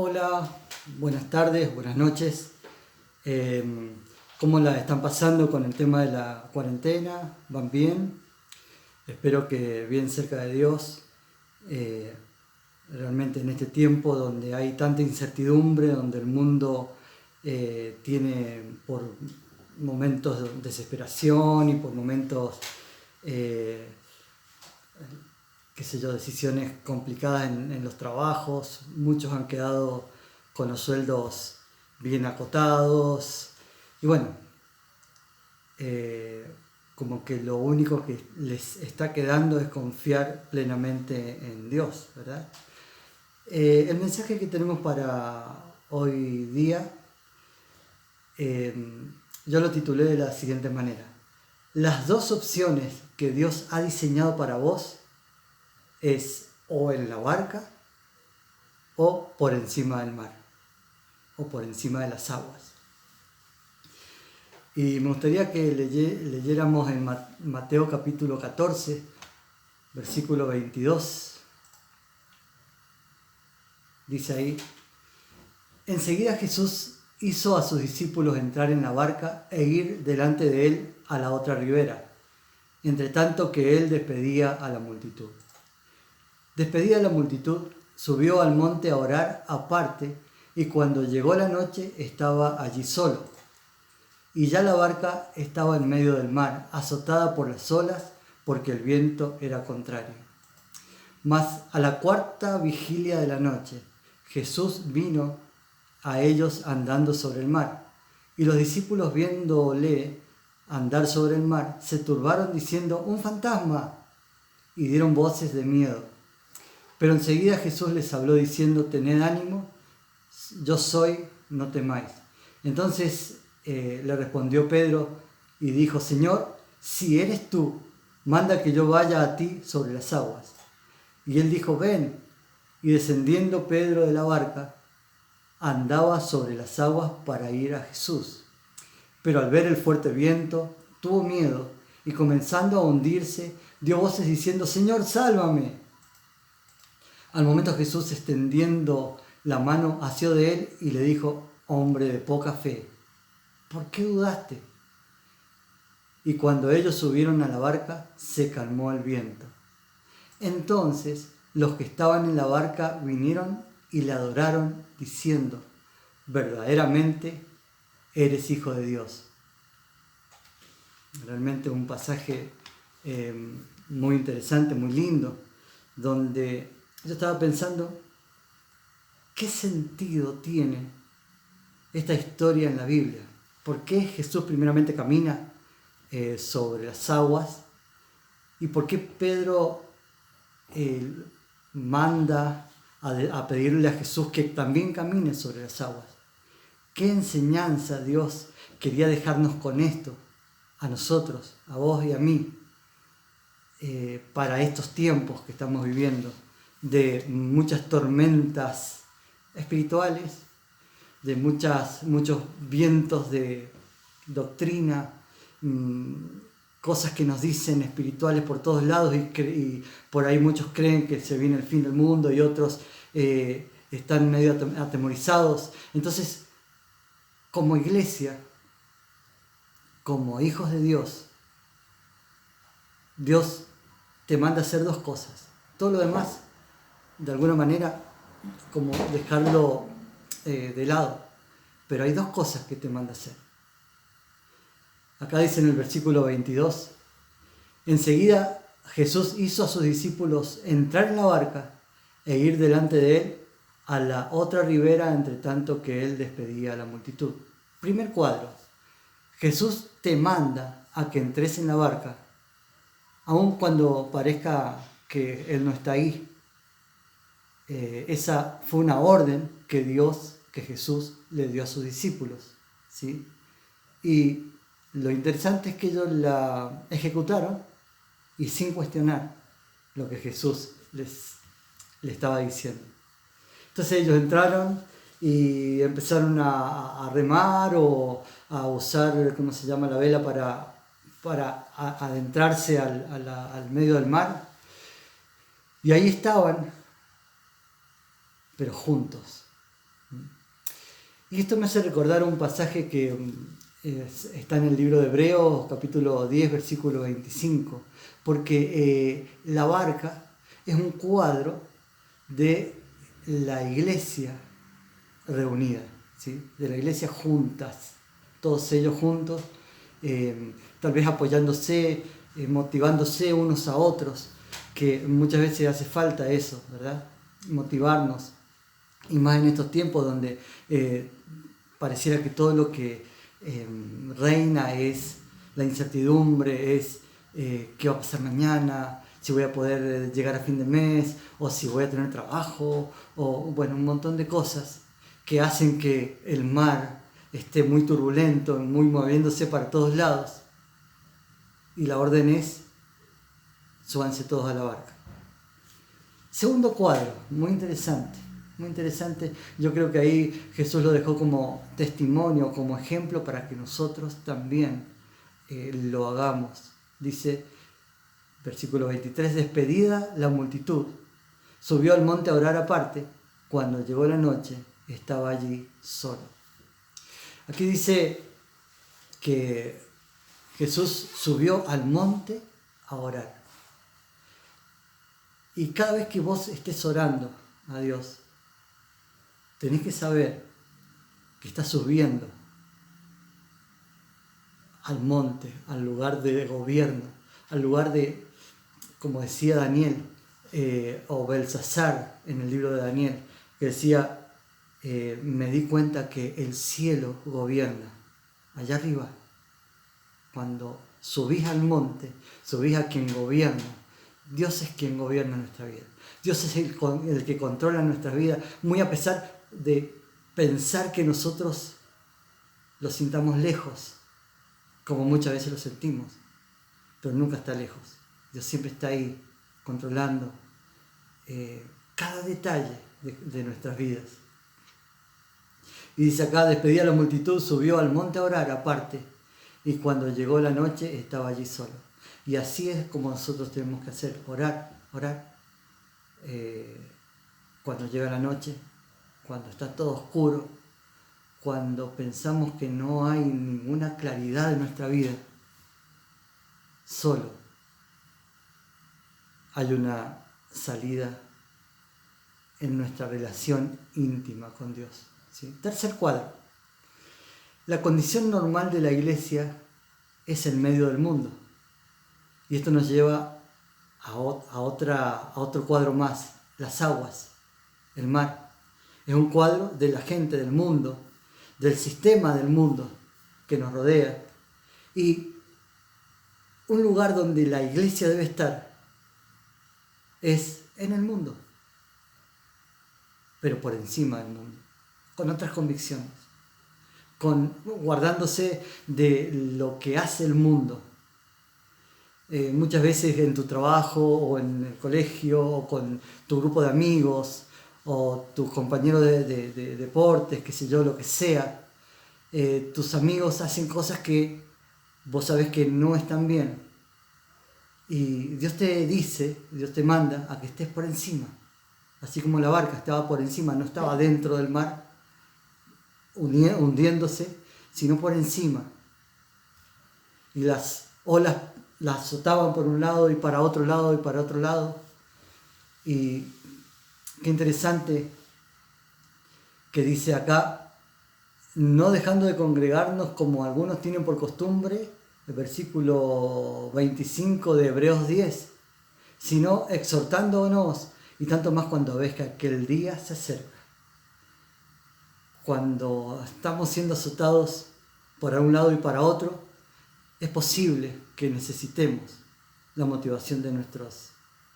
Hola, buenas tardes, buenas noches. ¿Cómo la están pasando con el tema de la cuarentena? ¿Van bien? Espero que bien cerca de Dios. Eh, Realmente en este tiempo donde hay tanta incertidumbre, donde el mundo tiene por momentos de desesperación y por momentos eh, qué sé yo, decisiones complicadas en los trabajos, muchos han quedado con los sueldos bien acotados y bueno, eh, como que lo único que les está quedando es confiar plenamente en Dios, ¿verdad? El mensaje que tenemos para hoy día, eh, yo lo titulé de la siguiente manera: las dos opciones que Dios ha diseñado para vos es o en la barca o por encima del mar, o por encima de las aguas. Y me gustaría que leyéramos en Mateo capítulo 14, versículo 22. Dice ahí: enseguida Jesús hizo a sus discípulos entrar en la barca e ir delante de él a la otra ribera, entre tanto que él despedía a la multitud. Despedida a la multitud, subió al monte a orar aparte, y cuando llegó la noche estaba allí solo. Y ya la barca estaba en medio del mar, azotada por las olas, porque el viento era contrario. Mas a la cuarta vigilia de la noche, Jesús vino a ellos andando sobre el mar. Y los discípulos, viéndole andar sobre el mar, se turbaron diciendo: ¡un fantasma! Y dieron voces de miedo. Pero enseguida Jesús les habló diciendo: tened ánimo, yo soy, no temáis. Entonces le respondió Pedro y dijo: Señor, si eres tú, manda que yo vaya a ti sobre las aguas. Y él dijo: ven. Y descendiendo Pedro de la barca, andaba sobre las aguas para ir a Jesús. Pero al ver el fuerte viento, tuvo miedo y, comenzando a hundirse, dio voces diciendo: Señor, sálvame. Al momento Jesús, extendiendo la mano, asió de él y le dijo: hombre de poca fe, ¿por qué dudaste? Y cuando ellos subieron a la barca, se calmó el viento. Entonces los que estaban en la barca vinieron y le adoraron, diciendo: verdaderamente eres Hijo de Dios. Realmente un pasaje muy interesante, muy lindo, donde yo estaba pensando: ¿qué sentido tiene esta historia en la Biblia? ¿Por qué Jesús primeramente camina sobre las aguas? ¿Y por qué Pedro manda a pedirle a Jesús que también camine sobre las aguas? ¿Qué enseñanza Dios quería dejarnos con esto, a nosotros, a vos y a mí, para estos tiempos que estamos viviendo, de muchas tormentas espirituales, de muchos vientos de doctrina, cosas que nos dicen espirituales por todos lados, y por ahí muchos creen que se viene el fin del mundo y otros están medio atemorizados? Entonces, como iglesia, como hijos de Dios, Dios te manda a hacer dos cosas. Todo lo demás, de alguna manera, como dejarlo de lado. Pero hay dos cosas que te manda a hacer. Acá dice en el versículo 22: enseguida Jesús hizo a sus discípulos entrar en la barca e ir delante de él a la otra ribera, entre tanto que él despedía a la multitud. Primer cuadro: Jesús te manda a que entres en la barca, aun cuando parezca que él no está ahí. Esa fue una orden que Jesús le dio a sus discípulos, ¿sí? Y lo interesante es que ellos la ejecutaron y sin cuestionar lo que Jesús les estaba diciendo. Entonces ellos entraron y empezaron a remar o a usar, ¿cómo se llama?, la vela para adentrarse al medio del mar. Y ahí estaban, pero juntos. Y esto me hace recordar un pasaje que está en el libro de Hebreos, capítulo 10, versículo 25, porque la barca es un cuadro de la iglesia reunida, ¿sí? De la iglesia juntas, todos ellos juntos, tal vez apoyándose, motivándose unos a otros, que muchas veces hace falta eso, ¿verdad? Motivarnos, y más en estos tiempos donde pareciera que todo lo que reina es la incertidumbre, es qué va a pasar mañana, si voy a poder llegar a fin de mes, o si voy a tener trabajo, o bueno, un montón de cosas que hacen que el mar esté muy turbulento, muy moviéndose para todos lados. Y la orden es, súbanse todos a la barca. Segundo cuadro, muy interesante, muy interesante. Yo creo que ahí Jesús lo dejó como testimonio, como ejemplo para que nosotros también lo hagamos. Dice, versículo 23, despedida la multitud, subió al monte a orar aparte. Cuando llegó la noche, estaba allí solo. Aquí dice que Jesús subió al monte a orar. Y cada vez que vos estés orando a Dios, tenés que saber que estás subiendo al monte, al lugar de gobierno, al lugar de, como decía Daniel, o Belsasar en el libro de Daniel, que decía, me di cuenta que el cielo gobierna allá arriba. Cuando subís al monte, subís a quien gobierna. Dios es quien gobierna nuestra vida. Dios es el que controla nuestra vida, muy a pesar de pensar que nosotros lo sintamos lejos, como muchas veces lo sentimos, pero nunca está lejos. Dios siempre está ahí, controlando cada detalle de nuestras vidas. Y dice acá, despedida la multitud, subió al monte a orar aparte, y cuando llegó la noche estaba allí solo. Y así es como nosotros tenemos que hacer, orar. Cuando llega la noche, cuando está todo oscuro, cuando pensamos que no hay ninguna claridad en nuestra vida, solo hay una salida en nuestra relación íntima con Dios. ¿Sí? Tercer cuadro. La condición normal de la iglesia es el medio del mundo. Y esto nos lleva a otro cuadro más, las aguas, el mar. Es un cuadro de la gente del mundo, del sistema del mundo que nos rodea. Y un lugar donde la iglesia debe estar es en el mundo, pero por encima del mundo, con otras convicciones, guardándose de lo que hace el mundo. Muchas veces en tu trabajo o en el colegio o con tu grupo de amigos o tus compañeros de deportes, qué sé yo, lo que sea, tus amigos hacen cosas que vos sabés que no están bien. Y Dios te dice, Dios te manda a que estés por encima. Así como la barca estaba por encima, no estaba dentro del mar hundiéndose, sino por encima. Y las olas la azotaban por un lado y para otro lado y para otro lado. Y qué interesante que dice acá, no dejando de congregarnos como algunos tienen por costumbre, el versículo 25 de Hebreos 10, sino exhortándonos, y tanto más cuando ves que aquel día se acerca. Cuando estamos siendo azotados por un lado y para otro, es posible que necesitemos la motivación de nuestros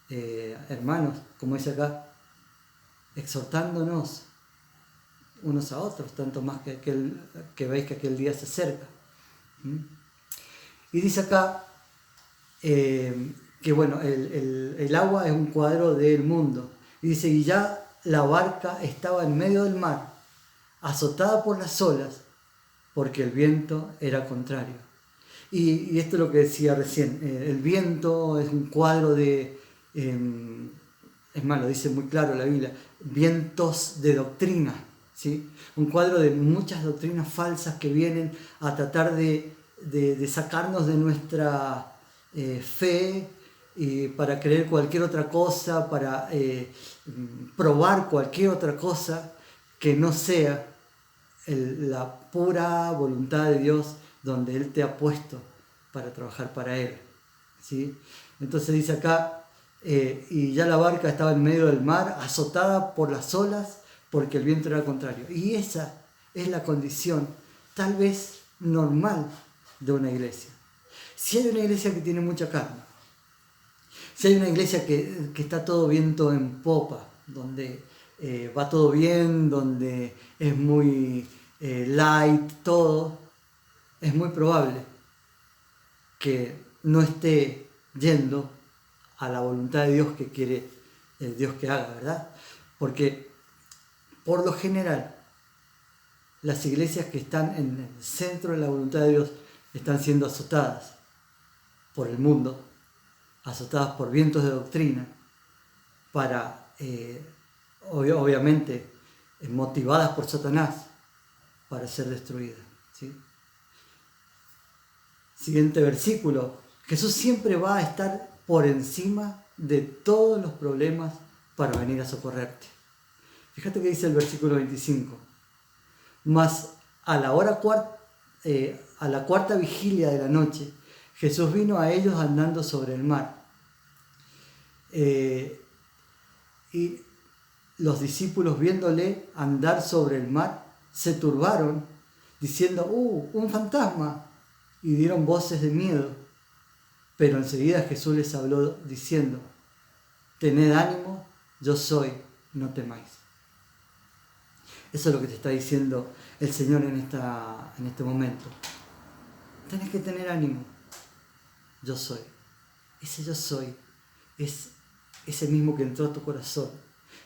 hermanos, como dice acá, exhortándonos unos a otros, tanto más que veis que aquel día se acerca. Y dice acá que bueno, el agua es un cuadro del mundo. Y dice, y ya la barca estaba en medio del mar, azotada por las olas, porque el viento era contrario. Y esto es lo que decía recién, el viento es un cuadro de, es más, lo dice muy claro la Biblia, vientos de doctrina. ¿sí? Un cuadro de muchas doctrinas falsas que vienen a tratar de sacarnos de nuestra fe y para creer cualquier otra cosa, para probar cualquier otra cosa que no sea la pura voluntad de Dios donde Él te ha puesto para trabajar para Él, ¿sí? Entonces dice acá, y ya la barca estaba en medio del mar, azotada por las olas, porque el viento era contrario. Y esa es la condición, tal vez normal, de una iglesia. Si hay una iglesia que tiene mucha carne, si hay una iglesia que está todo viento en popa, donde va todo bien, donde es muy light, todo, es muy probable que no esté yendo a la voluntad de Dios que quiere el Dios que haga, ¿verdad? Porque por lo general las iglesias que están en el centro de la voluntad de Dios están siendo azotadas por el mundo, azotadas por vientos de doctrina, para, obviamente, motivadas por Satanás para ser destruidas, ¿sí? Siguiente versículo. Jesús siempre va a estar por encima de todos los problemas para venir a socorrerte. Fíjate que dice el versículo 25. Mas a la cuarta vigilia de la noche, Jesús vino a ellos andando sobre el mar. Y los discípulos, viéndole andar sobre el mar, se turbaron, diciendo, un fantasma, y dieron voces de miedo. Pero enseguida Jesús les habló diciendo, tened ánimo, yo soy, no temáis. Eso es lo que te está diciendo el Señor en este momento. Tenés que tener ánimo, yo soy. Ese yo soy es ese mismo que entró a tu corazón,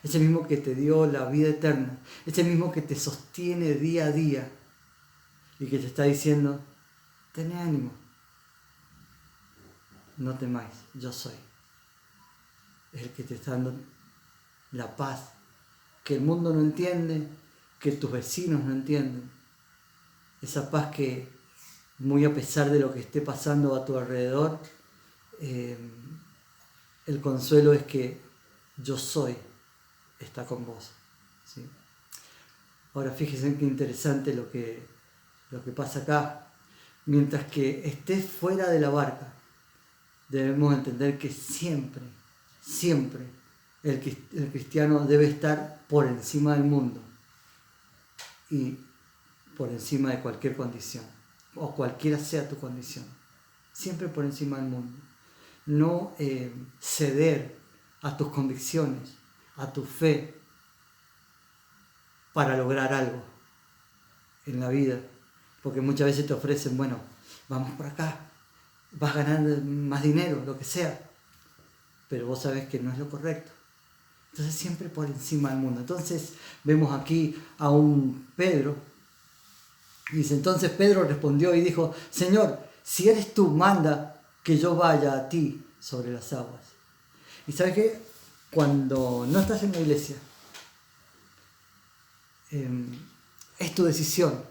ese mismo que te dio la vida eterna, ese mismo que te sostiene día a día y que te está diciendo, tened ánimo, no temáis, yo soy. Es el que te está dando la paz que el mundo no entiende, que tus vecinos no entienden. Esa paz que, muy a pesar de lo que esté pasando a tu alrededor, el consuelo es que yo soy, está con vos, ¿sí? Ahora fíjense qué interesante lo que pasa acá. Mientras que estés fuera de la barca, debemos entender que siempre el cristiano debe estar por encima del mundo y por encima de cualquier condición, o cualquiera sea tu condición, siempre por encima del mundo. No ceder a tus convicciones, a tu fe, para lograr algo en la vida, porque muchas veces te ofrecen, bueno, vamos por acá, vas ganando más dinero, lo que sea, pero vos sabés que no es lo correcto. Entonces siempre por encima del mundo. Entonces vemos aquí a un Pedro, y dice, entonces Pedro respondió y dijo, Señor, si eres tú, manda que yo vaya a ti sobre las aguas. Y sabes que cuando no estás en la iglesia, es tu decisión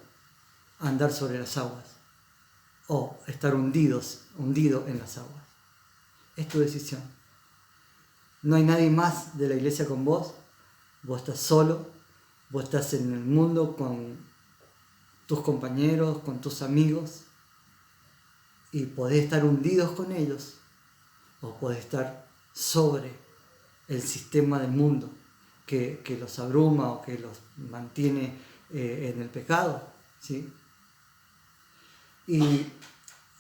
andar sobre las aguas o estar hundido en las aguas. Es tu decisión. No hay nadie más de la iglesia con vos. Vos estás solo. Vos estás en el mundo con tus compañeros, con tus amigos. Y podés estar hundidos con ellos. O podés estar sobre el sistema del mundo que los abruma o que los mantiene en el pecado, ¿sí? Y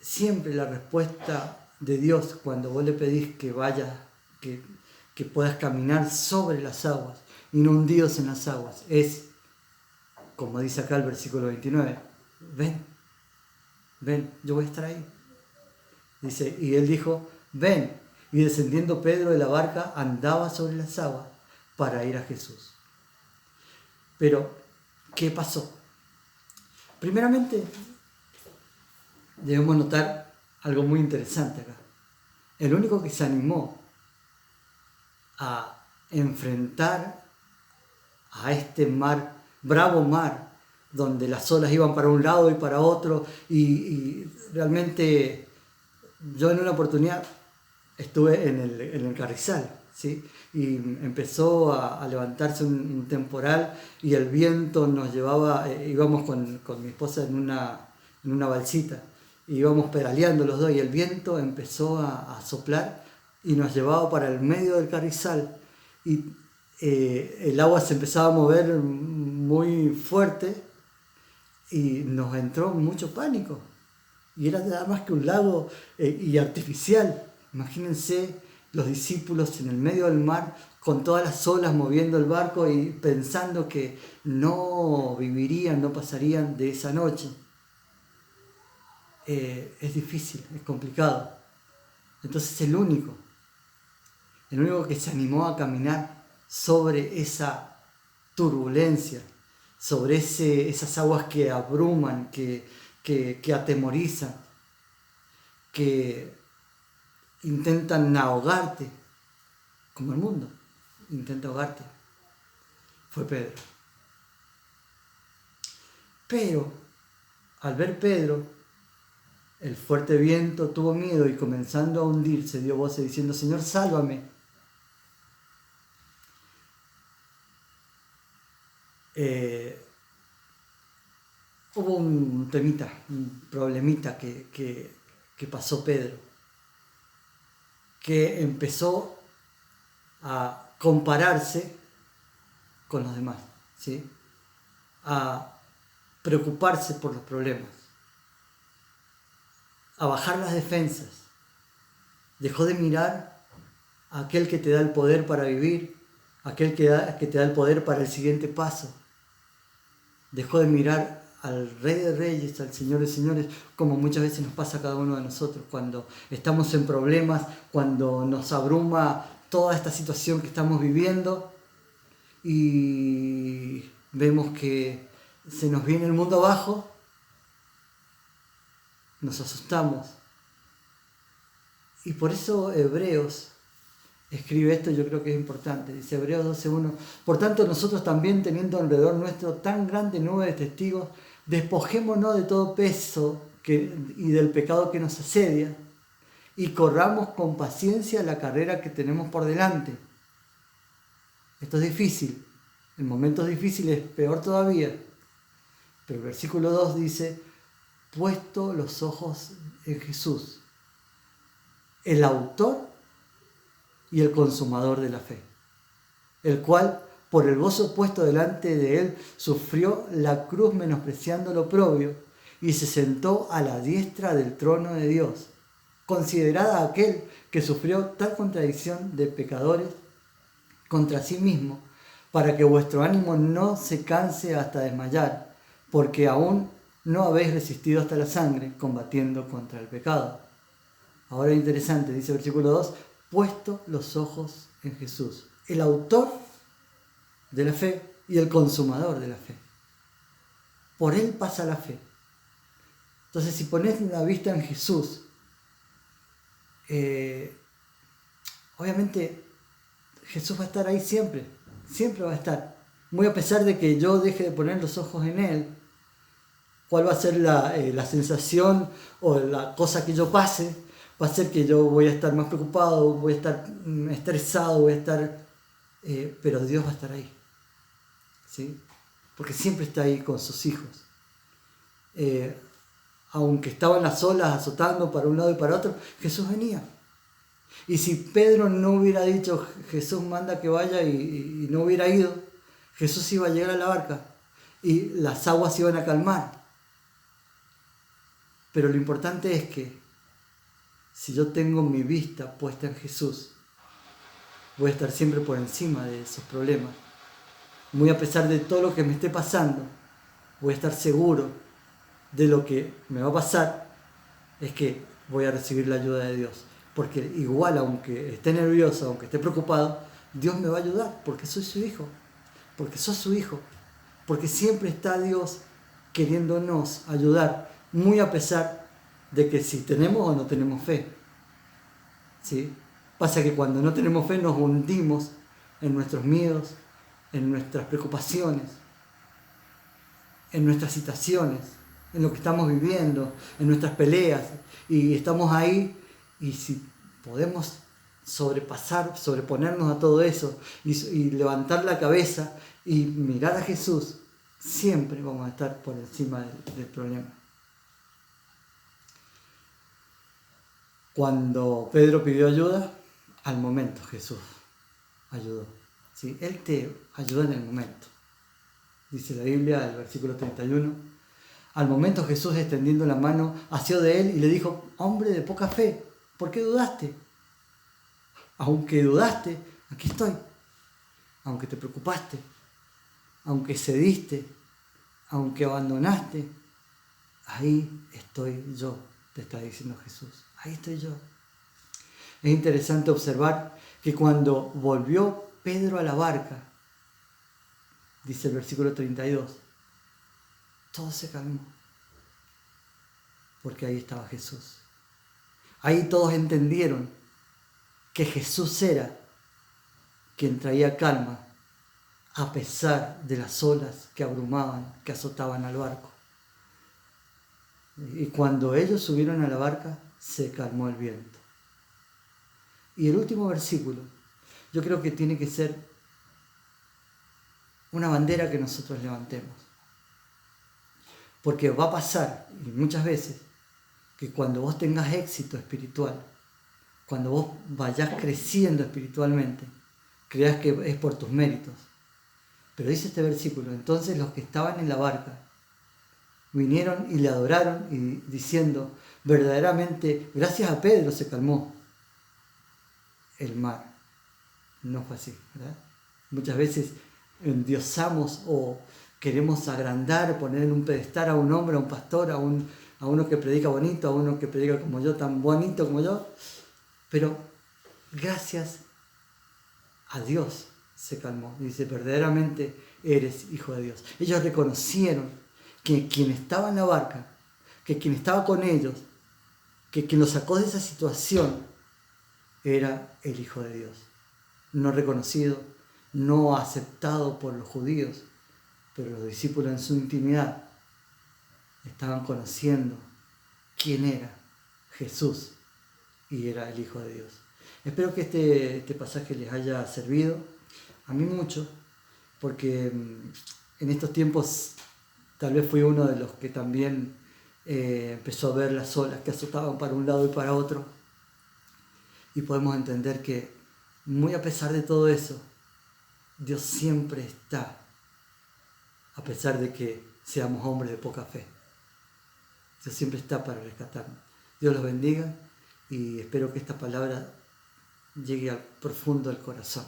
siempre la respuesta de Dios cuando vos le pedís que vayas, que puedas caminar sobre las aguas y no hundidos en las aguas, es, como dice acá el versículo 29, ven, yo voy a estar ahí. Dice, y él dijo, ven, y descendiendo Pedro de la barca andaba sobre las aguas para ir a Jesús. Pero, ¿qué pasó? Primeramente, debemos notar algo muy interesante acá. El único que se animó a enfrentar a este mar bravo mar, donde las olas iban para un lado y para otro, y realmente yo en una oportunidad estuve en el Carrizal, ¿sí? Y empezó a levantarse un temporal y el viento nos llevaba, íbamos con mi esposa en una balsita, íbamos pedaleando los dos y el viento empezó a soplar y nos llevaba para el medio del Carrizal y el agua se empezaba a mover muy fuerte y nos entró mucho pánico. Y era nada más que un lago y artificial. Imagínense los discípulos en el medio del mar con todas las olas moviendo el barco y pensando que no vivirían, no pasarían de esa noche. Es difícil, es complicado. Entonces el único que se animó a caminar sobre esa turbulencia, sobre esas aguas que abruman, que atemorizan, que intentan ahogarte, como el mundo intenta ahogarte, fue Pedro. Pero al ver Pedro, el fuerte viento tuvo miedo y comenzando a hundirse dio voces diciendo: Señor, sálvame. Hubo un temita, un problemita que pasó Pedro, que empezó a compararse con los demás, ¿sí? A preocuparse por los problemas, a bajar las defensas. Dejó de mirar a aquel que te da el poder para vivir, aquel que te da el poder para el siguiente paso. Dejó de mirar al Rey de Reyes, al Señor de Señores, como muchas veces nos pasa a cada uno de nosotros cuando estamos en problemas, cuando nos abruma toda esta situación que estamos viviendo y vemos que se nos viene el mundo abajo, nos asustamos. Y por eso Hebreos escribe esto, yo creo que es importante. Dice Hebreos 12:1: Por tanto, nosotros también, teniendo alrededor nuestro tan grande nube de testigos, despojémonos de todo peso y del pecado que nos asedia, y corramos con paciencia la carrera que tenemos por delante. Esto es difícil. En momentos difíciles peor todavía. Pero el versículo 2 dice: puesto los ojos en Jesús, el autor y el consumador de la fe, el cual, por el gozo puesto delante de él, sufrió la cruz menospreciando lo oprobio y se sentó a la diestra del trono de Dios. Considerad a aquel que sufrió tal contradicción de pecadores contra sí mismo, para que vuestro ánimo no se canse hasta desmayar, porque aún no habéis resistido hasta la sangre combatiendo contra el pecado. Ahora interesante, dice el versículo 2, puesto los ojos en Jesús, el autor de la fe y el consumador de la fe. Por él pasa la fe. Entonces, si pones la vista en Jesús, obviamente Jesús va a estar ahí siempre, siempre va a estar. Muy a pesar de que yo deje de poner los ojos en él, ¿cuál va a ser la sensación o la cosa que yo pase? Va a ser que yo voy a estar más preocupado, voy a estar estresado, voy a estar... pero Dios va a estar ahí, ¿sí? Porque siempre está ahí con sus hijos. Aunque estaban las olas azotando para un lado y para otro, Jesús venía. Y si Pedro no hubiera dicho, Jesús manda que vaya y no hubiera ido, Jesús iba a llegar a la barca y las aguas se iban a calmar. Pero lo importante es que si yo tengo mi vista puesta en Jesús, voy a estar siempre por encima de esos problemas. Muy a pesar de todo lo que me esté pasando, voy a estar seguro de lo que me va a pasar, es que voy a recibir la ayuda de Dios. Porque igual, aunque esté nervioso, aunque esté preocupado, Dios me va a ayudar, porque soy su hijo, porque soy su hijo, porque siempre está Dios queriéndonos ayudar, muy a pesar de que si tenemos o no tenemos fe. ¿Sí? Pasa que cuando no tenemos fe nos hundimos en nuestros miedos, en nuestras preocupaciones. en nuestras situaciones, en lo que estamos viviendo, en nuestras peleas, y estamos ahí, y si podemos sobreponernos a todo eso y levantar la cabeza y mirar a Jesús, siempre vamos a estar por encima del problema. Cuando Pedro pidió ayuda, al momento Jesús ayudó. ¿Sí? Él te ayuda en el momento. Dice la Biblia, el versículo 31. Al momento Jesús, extendiendo la mano, asió de él y le dijo: hombre de poca fe, ¿por qué dudaste? Aunque dudaste, aquí estoy. Aunque te preocupaste, aunque cediste, aunque abandonaste, ahí estoy yo, te está diciendo Jesús. Ahí estoy yo. Es interesante observar que cuando volvió Pedro a la barca, dice el versículo 32, todo se calmó, porque ahí estaba Jesús. Ahí todos entendieron que Jesús era quien traía calma a pesar de las olas que abrumaban, que azotaban al barco. Y cuando ellos subieron a la barca, se calmó el viento. Y el último versículo, yo creo que tiene que ser una bandera que nosotros levantemos. Porque va a pasar, y muchas veces, que cuando vos tengas éxito espiritual, cuando vos vayas creciendo espiritualmente, creas que es por tus méritos. Pero dice este versículo: entonces los que estaban en la barca vinieron y le adoraron, y diciendo, verdaderamente, gracias a Pedro se calmó el mar. No fue así, ¿verdad? Muchas veces endiosamos o queremos agrandar, poner en un pedestal a un hombre, a un pastor, a uno que predica bonito, a uno que predica como yo, tan bonito como yo. Pero gracias a Dios se calmó. Dice, verdaderamente eres hijo de Dios. Ellos reconocieron que quien estaba en la barca, que quien estaba con ellos, que quien los sacó de esa situación era el Hijo de Dios. No reconocido, no aceptado por los judíos, pero los discípulos en su intimidad estaban conociendo quién era Jesús, y era el Hijo de Dios. Espero que este pasaje les haya servido, a mí mucho, porque en estos tiempos tal vez fui uno de los que también empezó a ver las olas que azotaban para un lado y para otro, y podemos entender que muy a pesar de todo eso, Dios siempre está, a pesar de que seamos hombres de poca fe. Dios siempre está para rescatarnos. Dios los bendiga, y espero que esta palabra llegue al profundo del corazón.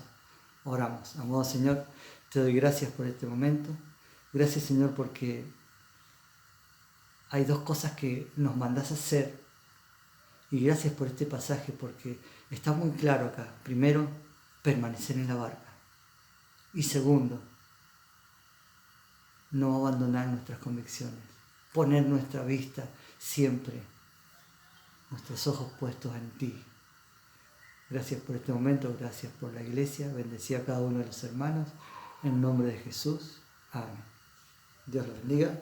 Oramos. Amado Señor, te doy gracias por este momento. Gracias, Señor, porque hay dos cosas que nos mandás a hacer. Y gracias por este pasaje, porque está muy claro acá. Primero, permanecer en la barca. Y segundo, no abandonar nuestras convicciones. Poner nuestra vista siempre, nuestros ojos puestos en ti. Gracias por este momento, gracias por la iglesia. Bendecí a cada uno de los hermanos. En nombre de Jesús. Amén. Dios los bendiga.